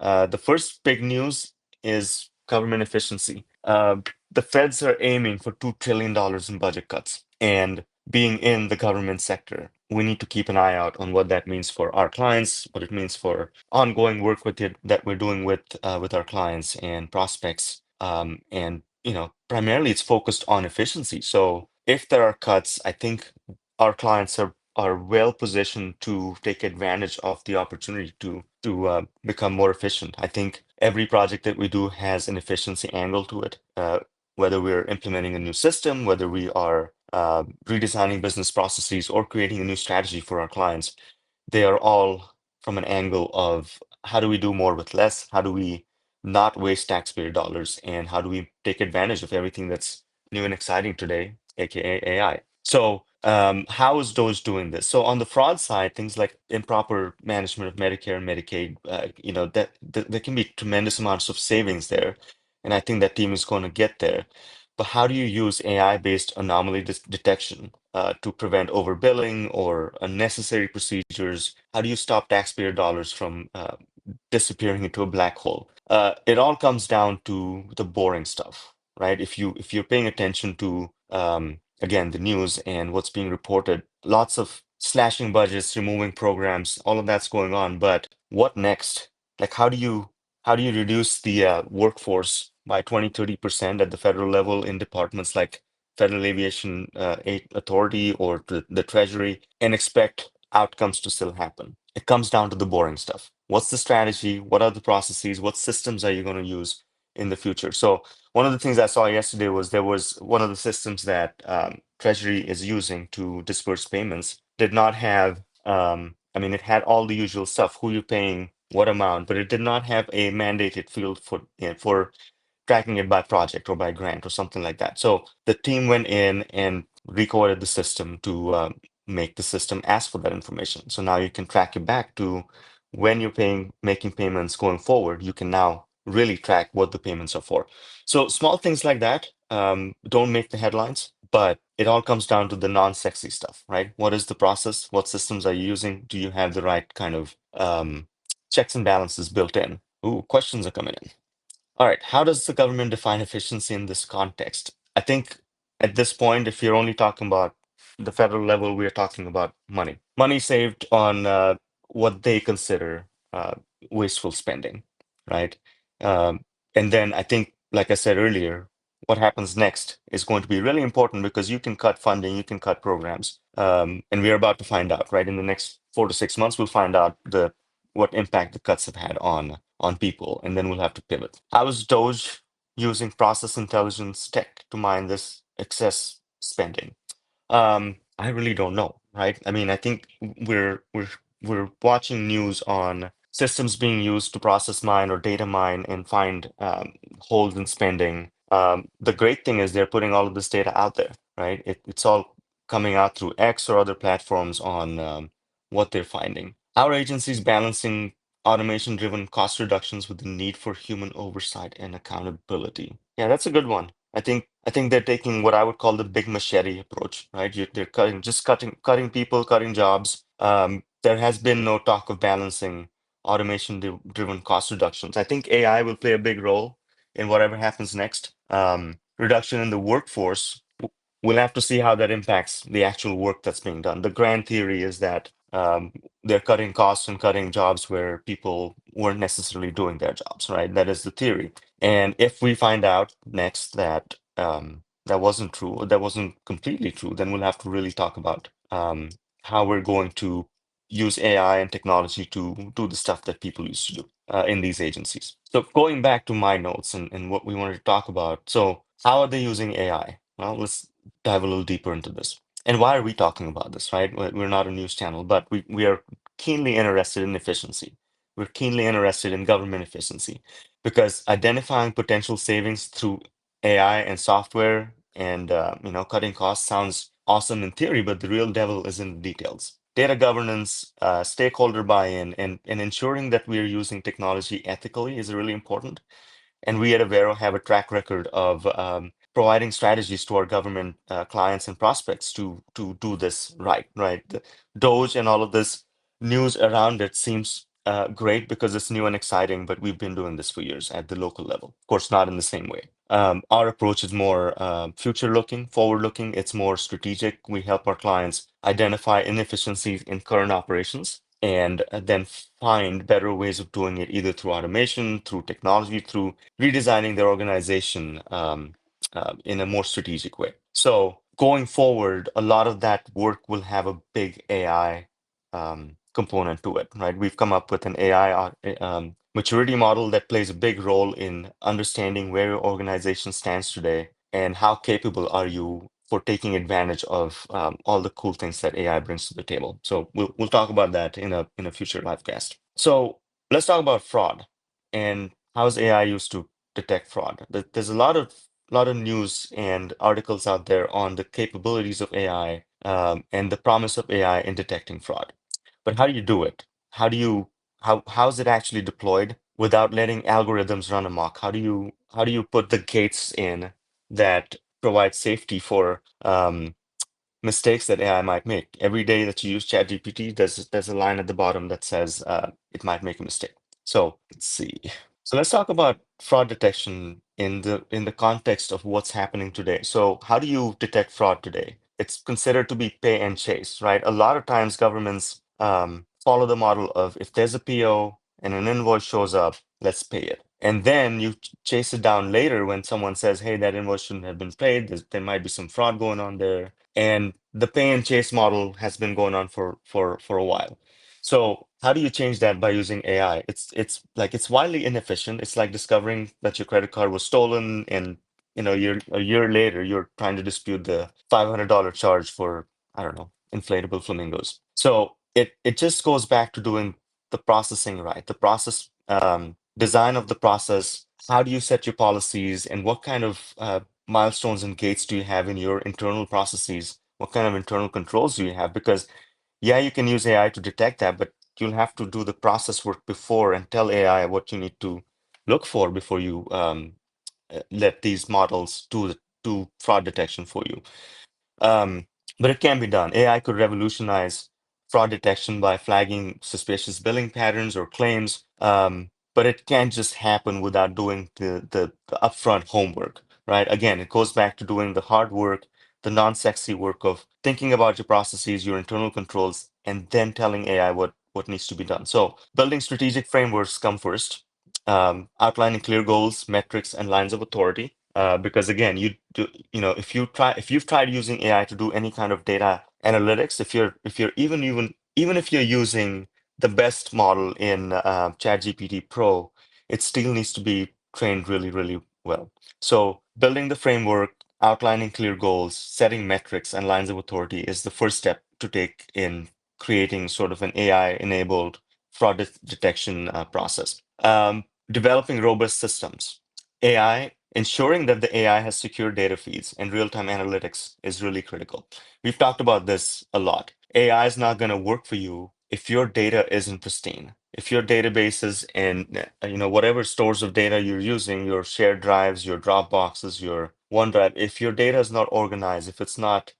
The first big news is government efficiency. The feds are aiming for $2 trillion in budget cuts. And being in the government sector, we need to keep an eye out on what that means for our clients, what it means for ongoing work with it that we're doing with our clients and prospects. And primarily it's focused on efficiency. So if there are cuts, I think our clients are well positioned to take advantage of the opportunity to become more efficient. I think every project that we do has an efficiency angle to it. Whether we're implementing a new system, whether we are redesigning business processes or creating a new strategy for our clients, they are all from an angle of how do we do more with less? How do we not waste taxpayer dollars? And how do we take advantage of everything that's new and exciting today, aka AI? So, how is DOGE doing this? So, on the fraud side, things like improper management of Medicare and Medicaid, there can be tremendous amounts of savings there, and I think that team is going to get there. But how do you use AI-based anomaly detection to prevent overbilling or unnecessary procedures? How do you stop taxpayer dollars from disappearing into a black hole? It all comes down to the boring stuff, right? If you're paying attention to again the news and what's being reported, lots of slashing budgets, removing programs, all of that's going on. But what next? Like how do you reduce the workforce by 20-30% at the federal level in departments like Federal Aviation Authority or the Treasury and expect outcomes to still happen? It comes down to the boring stuff. What's the strategy? What are the processes? What systems are you going to use in the future? So one of the things I saw yesterday was there was one of the systems that Treasury is using to disperse payments did not have, I mean, it had all the usual stuff, who you're paying, what amount, but it did not have a mandated field for tracking it by project or by grant or something like that. So the team went in and recoded the system to make the system ask for that information. So now you can track it back to when you're making payments going forward, you can now really track what the payments are for. So small things like that don't make the headlines, but it all comes down to the non-sexy stuff, right? What is the process? What systems are you using? Do you have the right kind of checks and balances built in? Ooh, questions are coming in. All right, how does the government define efficiency in this context? I think at this point, if you're only talking about the federal level, we're talking about money. Money saved on what they consider wasteful spending, right? Um, and then I think, like I said earlier, what happens next is going to be really important because you can cut funding, you can cut programs, and we're about to find out, right? In the next 4 to 6 months, we'll find out what impact the cuts have had on people, and then we'll have to pivot. How is Doge using process intelligence tech to mine this excess spending? I really don't know, right? I mean, I think we're watching news on systems being used to process mine or data mine and find holes in spending. The great thing is they're putting all of this data out there, right? It's all coming out through X or other platforms on what they're finding. Our agency's balancing automation-driven cost reductions with the need for human oversight and accountability. Yeah, that's a good one. I think they're taking what I would call the big machete approach, right? They're cutting people, cutting jobs. There has been no talk of balancing automation-driven cost reductions. I think AI will play a big role in whatever happens next. Reduction in the workforce, we'll have to see how that impacts the actual work that's being done. The grand theory is that they're cutting costs and cutting jobs where people weren't necessarily doing their jobs, right? That is the theory. And if we find out next that that wasn't true, or that wasn't completely true, then we'll have to really talk about how we're going to use AI and technology to do the stuff that people used to do in these agencies. So going back to my notes and what we wanted to talk about. So how are they using AI? Well, let's dive a little deeper into this. And why are we talking about this, right? We're not a news channel, but we are keenly interested in efficiency. We're keenly interested in government efficiency because identifying potential savings through AI and software and cutting costs sounds awesome in theory, but the real devil is in the details. Data governance, stakeholder buy-in, and ensuring that we are using technology ethically is really important. And we at Avero have a track record of providing strategies to our government clients and prospects to do this right. The Doge and all of this news around it seems great because it's new and exciting, but we've been doing this for years at the local level. Of course, not in the same way. Our approach is more future-looking, forward-looking. It's more strategic. We help our clients identify inefficiencies in current operations and then find better ways of doing it, either through automation, through technology, through redesigning their organization in a more strategic way. So going forward, a lot of that work will have a big AI component to it, right? We've come up with an AI maturity model that plays a big role in understanding where your organization stands today and how capable are you for taking advantage of all the cool things that AI brings to the table. So we'll talk about that in a future livecast. So let's talk about fraud and how's AI used to detect fraud. There's a lot of news and articles out there on the capabilities of AI and the promise of AI in detecting fraud. But how do you do it? How's it actually deployed without letting algorithms run amok? How do you put the gates in that provide safety for mistakes that AI might make? Every day that you use ChatGPT, there's a line at the bottom that says it might make a mistake. So let's see. So let's talk about fraud detection in the context of what's happening today. So how do you detect fraud today? It's considered to be pay and chase, right? A lot of times governments follow the model of if there's a PO and an invoice shows up, let's pay it. And then you chase it down later when someone says, hey, that invoice shouldn't have been paid. There might be some fraud going on there. And the pay and chase model has been going on for a while. So how do you change that by using AI? It's wildly inefficient. It's like discovering that your credit card was stolen, and a year later you're trying to dispute the $500 charge for, I don't know, inflatable flamingos. So it just goes back to doing the processing right, the process design of the process. How do you set your policies, and what kind of milestones and gates do you have in your internal processes? What kind of internal controls do you have? Because yeah, you can use AI to detect that, but you'll have to do the process work before and tell AI what you need to look for before you let these models do fraud detection for you. Um, but it can be done. AI could revolutionize fraud detection by flagging suspicious billing patterns or claims, but it can't just happen without doing the upfront homework, right? Again, it goes back to doing the hard work, the non-sexy work of thinking about your processes, your internal controls, and then telling AI what needs to be done. So building strategic frameworks come first, outlining clear goals, metrics, and lines of authority. Because again, if you've tried using AI to do any kind of data analytics, if you're even if you're using the best model in ChatGPT Pro, it still needs to be trained really, really well. So building the framework, outlining clear goals, setting metrics and lines of authority is the first step to take in creating sort of an AI-enabled fraud detection process. Developing robust systems. AI, ensuring that the AI has secure data feeds and real-time analytics is really critical. We've talked about this a lot. AI is not going to work for you if your data isn't pristine. If your databases and whatever stores of data you're using, your shared drives, your Dropboxes, your OneDrive, if your data is not organized, if it's not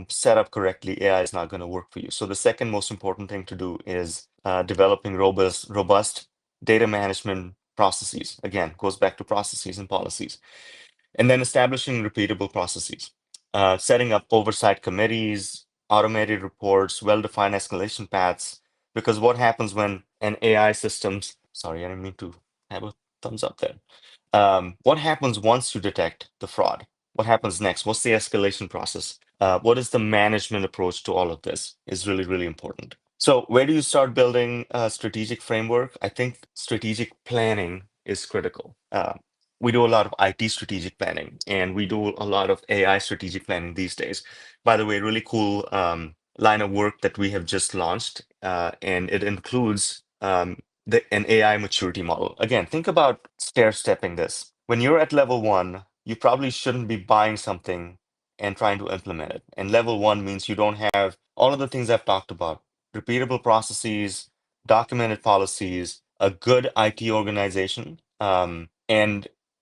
set up correctly, AI is not going to work for you. So the second most important thing to do is developing robust data management processes. Again, goes back to processes and policies. And then establishing repeatable processes, setting up oversight committees, automated reports, well-defined escalation paths. Because what happens when an AI systems, sorry, I didn't mean to have a thumbs up there. What happens once you detect the fraud? What happens next? What's the escalation process? What is the management approach to all of this is really, really important. So where do you start building a strategic framework? I think strategic planning is critical. We do a lot of IT strategic planning, and we do a lot of AI strategic planning these days. By the way, really cool line of work that we have just launched, and it includes an AI maturity model. Again, think about stair-stepping this. When you're at level one, you probably shouldn't be buying something and trying to implement it. And level one means you don't have all of the things I've talked about: repeatable processes, documented policies, a good IT organization, and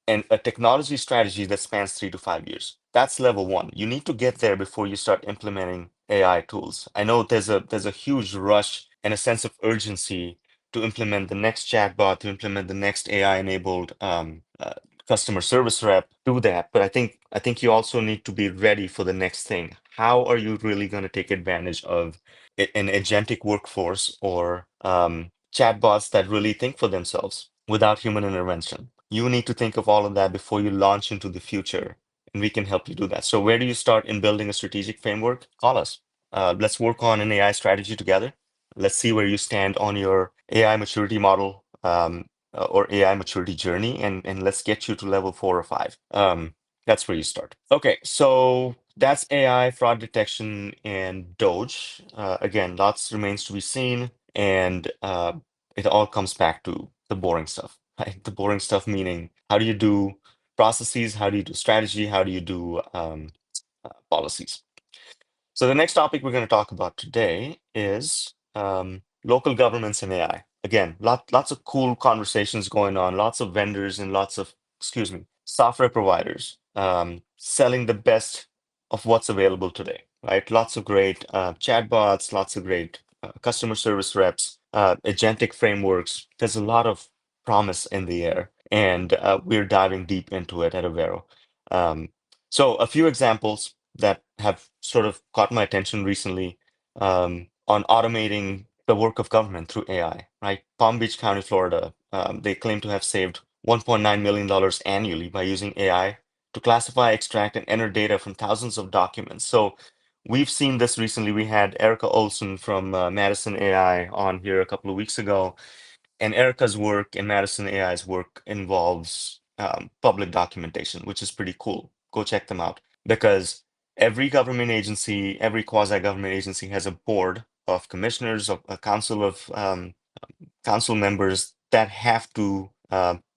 a technology strategy that spans 3 to 5 years. That's level one. You need to get there before you start implementing AI tools. I know there's a huge rush and a sense of urgency to implement the next chatbot, to implement the next AI-enabled customer service rep, do that. But I think you also need to be ready for the next thing. How are you really going to take advantage of an agentic workforce or chatbots that really think for themselves without human intervention? You need to think of all of that before you launch into the future, and we can help you do that. So where do you start in building a strategic framework? Call us. Let's work on an AI strategy together. Let's see where you stand on your AI maturity model or AI maturity journey, and let's get you to level 4 or 5. That's where you start. Okay, so that's AI, fraud detection, and Doge. Again, lots remains to be seen, and it all comes back to the boring stuff, right? The boring stuff meaning how do you do processes, how do you do strategy, how do you do policies? So the next topic we're going to talk about today is local governments and AI. Again, lots of cool conversations going on, lots of vendors and lots of, excuse me, software providers selling the best of what's available today, right? Lots of great chatbots, lots of great customer service reps, agentic frameworks. There's a lot of promise in the air, and we're diving deep into it at Avero. Um, so a few examples that have sort of caught my attention recently on automating the work of government through AI, right? Palm Beach County, Florida, they claim to have saved $1.9 million annually by using AI to classify, extract, and enter data from thousands of documents. So we've seen this recently. We had Erica Olson from Madison AI on here a couple of weeks ago, and Erica's work and Madison AI's work involves public documentation, which is pretty cool. Go check them out because every government agency, every quasi-government agency has a board of commissioners, of a council of council members that have to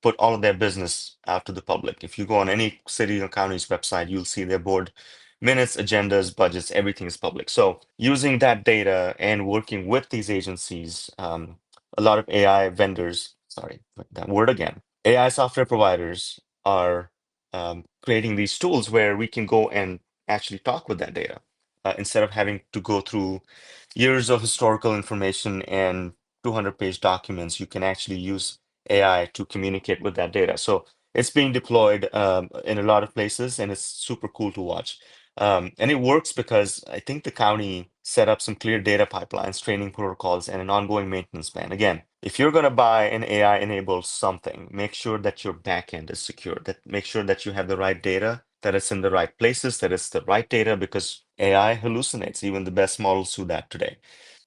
put all of their business out to the public. If you go on any city or county's website, you'll see their board minutes, agendas, budgets, everything is public. So using that data and working with these agencies, a lot of AI vendors, sorry, that word again, AI software providers are creating these tools where we can go and actually talk with that data instead of having to go through years of historical information and 200-page documents. You can actually use AI to communicate with that data. So it's being deployed in a lot of places, and it's super cool to watch. And it works because I think the county set up some clear data pipelines, training protocols, and an ongoing maintenance plan. Again, if you're going to buy an AI-enabled something, make sure that your backend is secure, that make sure that you have the right data, that it's in the right places, that it's the right data, because AI hallucinates. Even the best models do that today.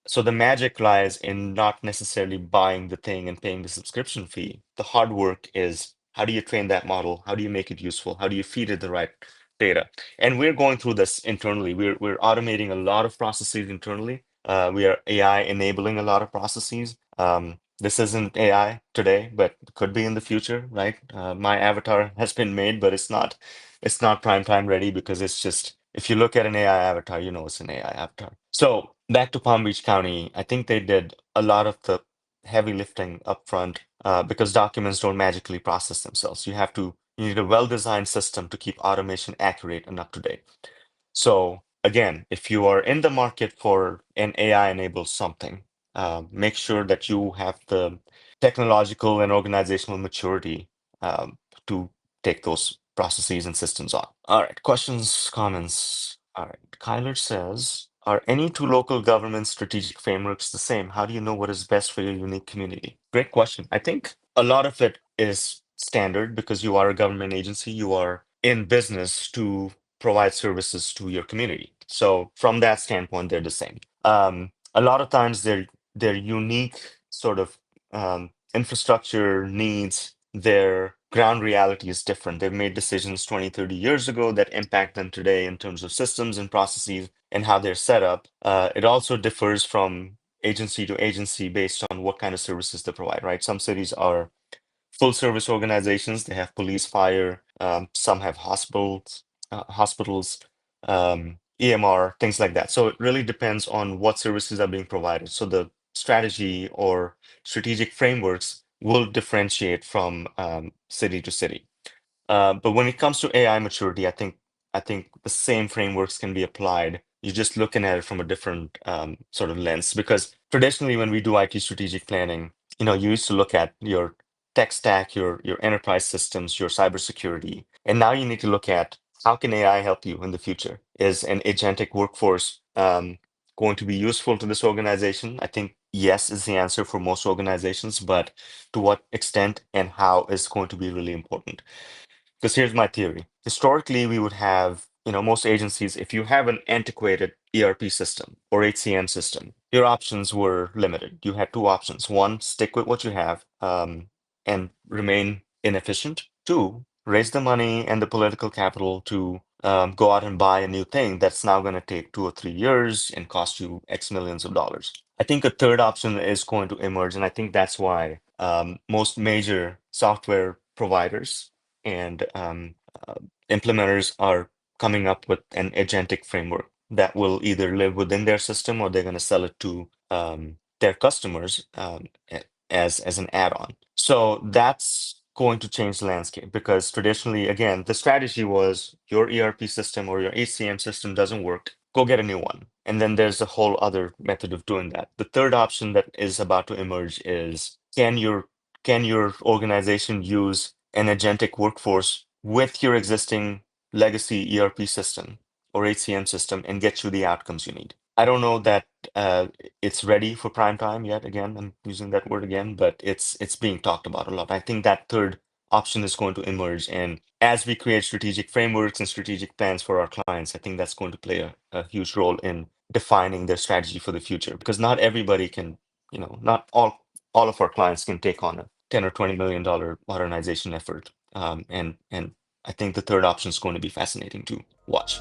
So the magic lies in not necessarily buying the thing and paying the subscription fee. The hard work is how do you train that model? How do you make it useful? How do you feed it the right data? And we're going through this internally. We're automating a lot of processes internally. We are AI enabling a lot of processes. This isn't AI today, but could be in the future, right? My avatar has been made, but it's not prime time ready because it's just if you look at an AI avatar, you know it's an AI avatar. So back to Palm Beach County, I think they did a lot of the heavy lifting up front because documents don't magically process themselves. You need a well-designed system to keep automation accurate and up to date. So again, if you are in the market for an AI-enabled something, make sure that you have the technological and organizational maturity to take those processes and systems on. All right, questions, comments. All right, Kyler says, are any two local government strategic frameworks the same? How do you know what is best for your unique community? Great question. I think a lot of it is standard because you are a government agency, you are in business to provide services to your community. So from that standpoint, they're the same. A lot of times their unique sort of infrastructure needs, their ground reality is different. They've made decisions 20, 30 years ago that impact them today in terms of systems and processes and how they're set up. It also differs from agency to agency based on what kind of services they provide, right? Some cities are full service organizations. They have police, fire. Some have hospitals, EMR, things like that. So it really depends on what services are being provided. So the strategy or strategic frameworks will differentiate from city to city. But when it comes to AI maturity, I think the same frameworks can be applied. You're just looking at it from a different sort of lens because traditionally, when we do IT strategic planning, You used to look at your tech stack, your enterprise systems, your cybersecurity, and now you need to look at how can AI help you in the future? Is an agentic workforce going to be useful to this organization? I think yes is the answer for most organizations, but to what extent and how is going to be really important. Because here's my theory. Historically, we would have, most agencies, if you have an antiquated ERP system or HCM system, your options were limited. You had two options. One, stick with what you have and remain inefficient. Two, raise the money and the political capital to go out and buy a new thing that's now going to take 2 or 3 years and cost you X millions of dollars. I think a third option is going to emerge, and I think that's why most major software providers and uh, implementers are coming up with an agentic framework that will either live within their system or they're going to sell it to their customers as an add-on. So that's going to change the landscape because traditionally, again, the strategy was your ERP system or your HCM system doesn't work, go get a new one. And then there's a whole other method of doing that. The third option that is about to emerge is can your organization use an agentic workforce with your existing legacy ERP system or HCM system and get you the outcomes you need? I don't know that it's ready for prime time yet. Again, I'm using that word again, but it's being talked about a lot. I think that third option is going to emerge, and as we create strategic frameworks and strategic plans for our clients, I think that's going to play a huge role in defining their strategy for the future. Because not everybody can, not all of our clients can take on a $10 or $20 million modernization effort. And I think the third option is going to be fascinating to watch.